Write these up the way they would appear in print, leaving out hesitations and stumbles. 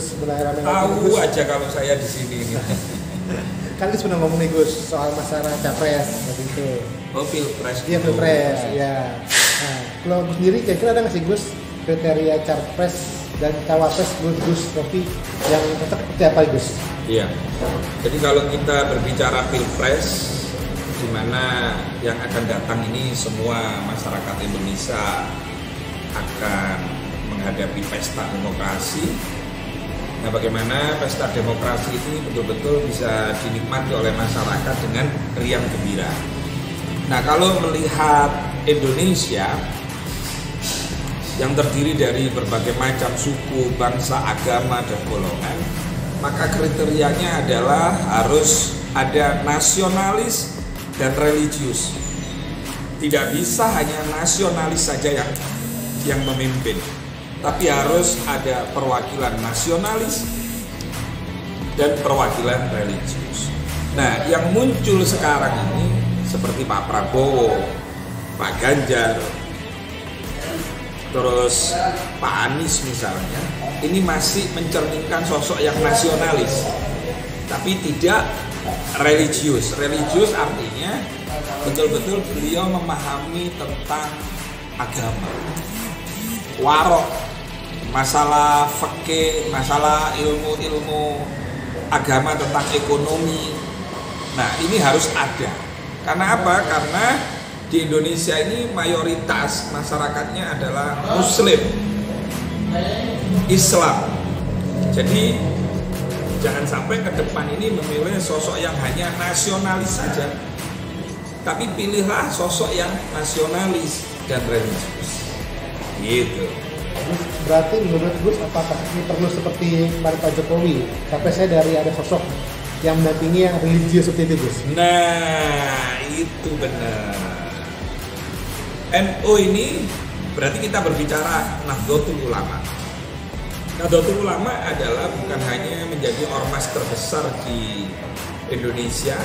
Gus mulai rame lagi Tahu Gus. aja kalau saya di sini ini. Kan Gus pernah ngomong nih Gus soal masalah capres waktu itu. Oh, pilpres. Iya dulu. pilpres, ya. Nah, kalau Gus sendiri kira-kira ada nggak sih Gus kriteria capres dan cawapres Gus Rocky yang cocok seperti apa Gus? Iya. Jadi kalau kita berbicara pilpres, di mana yang akan datang ini semua masyarakat Indonesia akan menghadapi pesta demokrasi. Nah, bagaimana pesta demokrasi ini betul-betul bisa dinikmati oleh masyarakat dengan riang gembira. Nah, kalau melihat Indonesia yang terdiri dari berbagai macam suku, bangsa, agama, dan golongan, maka kriterianya adalah harus ada nasionalis dan religius. Tidak bisa hanya nasionalis saja yang memimpin, tapi harus ada perwakilan nasionalis dan perwakilan religius. Nah, yang muncul sekarang ini seperti Pak Prabowo, Pak Ganjar, terus Pak Anies misalnya, ini masih mencerminkan sosok yang nasionalis, tapi tidak religius. Religius artinya betul-betul beliau memahami tentang agama, warok, masalah fikih, masalah ilmu-ilmu agama tentang ekonomi. Nah, ini harus ada. Karena apa? Karena di Indonesia ini mayoritas masyarakatnya adalah Muslim, Islam. Jadi jangan sampai ke depan ini memilih sosok yang hanya nasionalis saja, tapi pilihlah sosok yang nasionalis dan religius. Gitu. Berarti menurut Gus apakah ini perlu seperti kemarin Pak Jokowi sampai saya dari ada sosok yang mendampingi yang religius seperti itu Gus? Nah, itu benar. NU ini berarti kita berbicara Nahdlatul Ulama. Nahdlatul Ulama adalah bukan hanya menjadi ormas terbesar di Indonesia,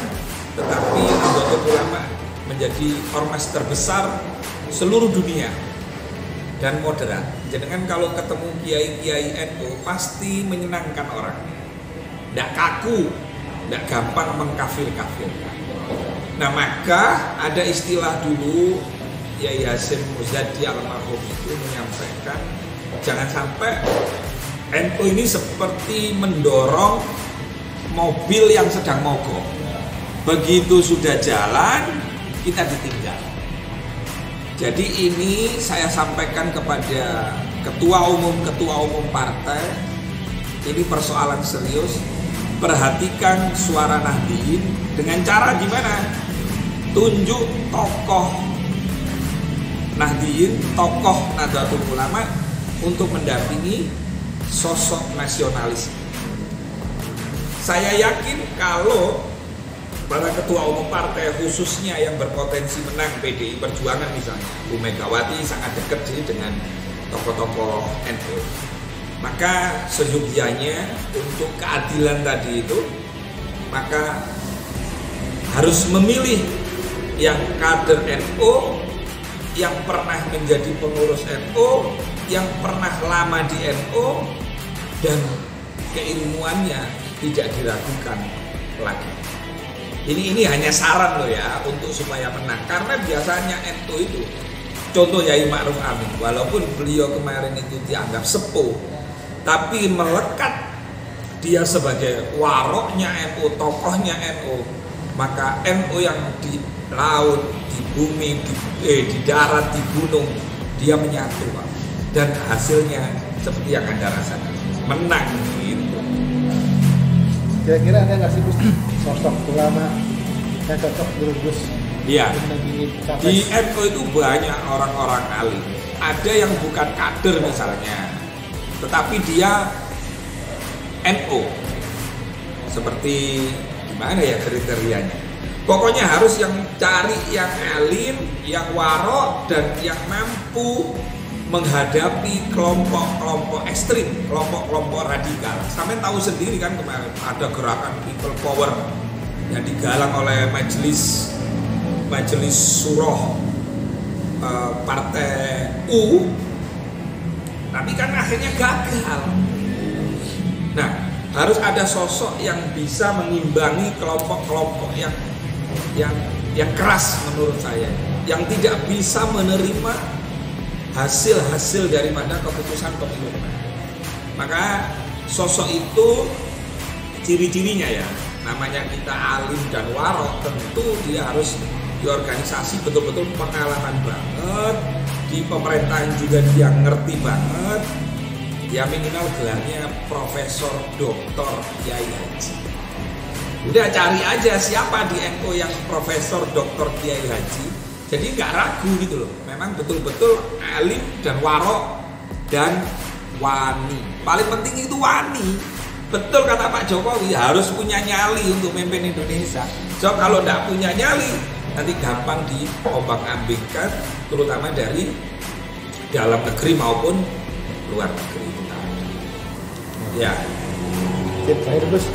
tetapi Nahdlatul Ulama menjadi ormas terbesar seluruh dunia dan moderat. Jangan kalau ketemu kiai-kiai NU pasti menyenangkan orang, tidak kaku, tidak gampang mengkafir-kafirkan. Nah, maka ada istilah dulu Yai Hasyim Muzadi almarhum itu menyampaikan, jangan sampai NU ini seperti mendorong mobil yang sedang mogok. Begitu sudah jalan, kita ditinggal. Jadi ini saya sampaikan kepada ketua umum partai, ini persoalan serius. Perhatikan suara Nahdliyin dengan cara gimana? Tunjuk tokoh Nahdliyin, tokoh Nahdlatul Ulama untuk mendampingi sosok nasionalis. Saya yakin kalau para ketua umum partai khususnya yang berpotensi menang, PDI Perjuangan misalnya, Bu Megawati sangat dekat dengan tokoh-tokoh NU, maka seyogyanya untuk keadilan tadi itu, maka harus memilih yang kader NU, yang pernah menjadi pengurus NU, yang pernah lama di NU, dan keilmuannya tidak diragukan lagi. Ini hanya saran loh ya, untuk supaya menang. Karena biasanya NU itu, contoh Yai Ma'ruf Amin, walaupun beliau kemarin itu dianggap sepuh, tapi melekat dia sebagai waroknya NU, tokohnya NU, maka NU yang di laut, di bumi, di darat, di gunung, dia menyatu Pak. Dan hasilnya seperti yang Anda rasakan, menang gitu. Kira-kira ada nggak sih Gus sosok ulama yang cocok menurut Gus? Iya. Di NU itu banyak orang-orang alim. Ada yang bukan kader misalnya, tetapi dia NU. Seperti gimana ya kriterianya? Pokoknya harus yang cari yang alim, yang warok, dan yang mampu menghadapi kelompok-kelompok ekstrim, kelompok-kelompok radikal. Sampai tahu sendiri kan kemarin ada gerakan People Power yang digalang oleh Majelis Syuro Partai U, tapi kan akhirnya gagal. harus ada sosok yang bisa mengimbangi kelompok-kelompok yang keras menurut saya, yang tidak bisa menerima hasil-hasil daripada keputusan pemilu. Maka sosok itu ciri-cirinya ya, namanya kita alim dan warok, tentu dia harus di organisasi betul-betul pengalaman banget, di pemerintahan juga dia ngerti banget, ya minimal gelarnya Profesor Doktor Kiai Haji. Udah cari aja siapa di NU yang Profesor Doktor Kiai Haji, jadi nggak ragu gitu loh, memang betul-betul alim dan warok dan wani. Paling penting itu wani. Betul kata Pak Jokowi, harus punya nyali untuk memimpin Indonesia. So kalau nggak punya nyali, nanti gampang diombang-ambingkan, terutama dari dalam negeri maupun luar negeri. Ya. Terakhir Gus,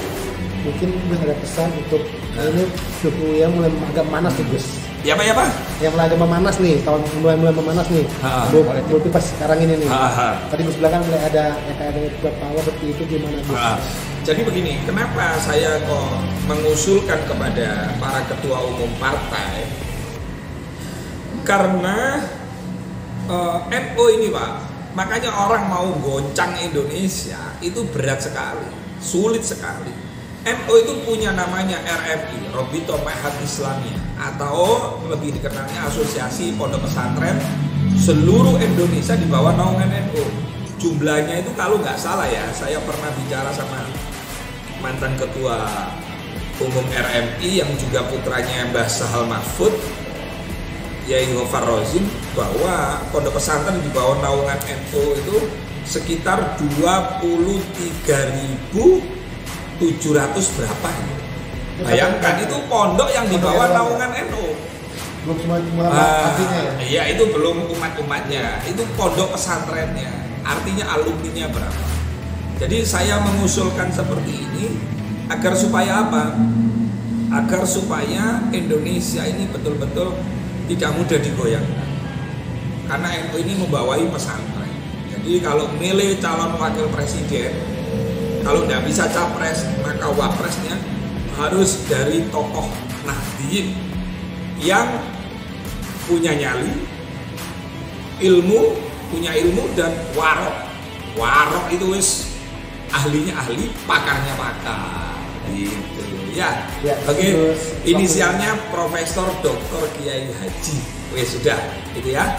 mungkin Gus ada pesan untuk ini suhu yang mulai agak panas nih Gus. Ya Pak? Yang mulai agak memanas nih, tahun mulai memanas nih. Berarti pas sekarang ini nih. Tadi Gus belakang mulai ada power seperti itu gimana Gus? Jadi begini, kenapa saya kok mengusulkan kepada para ketua umum partai? Karena NU ini Pak, makanya orang mau goncang Indonesia itu berat sekali, sulit sekali. NU itu punya namanya RMI, Robito Mahat Islamiyah, atau lebih dikenalnya Asosiasi Pondok Pesantren seluruh Indonesia di bawah naungan NU. Jumlahnya itu kalau nggak salah ya, saya pernah bicara sama mantan ketua umum RMI yang juga putranya Mbah Sahal Mahfud, Yai Gofar Rozin, bahwa pondok pesantren di bawah naungan NU itu sekitar 23.700 berapa? Bayangkan itu pondok yang di bawah naungan NU. Belum semua artinya ya? Iya, itu belum umat-umatnya, itu pondok pesantrennya. Artinya alumninya berapa? Jadi saya mengusulkan seperti ini agar supaya apa? Agar supaya Indonesia ini betul-betul tidak mudah digoyangkan. Karena NU ini membawai pesantren. Jadi kalau milih calon wakil presiden, kalau tidak bisa capres, maka wapresnya harus dari tokoh Nahdliyin yang punya nyali, punya ilmu dan warok. Warok itu wis ahlinya ahli, pakarnya pakar. Gitu ya. Oke. Inisialnya Profesor Doktor Kiai Haji. Wis sudah, gitu ya.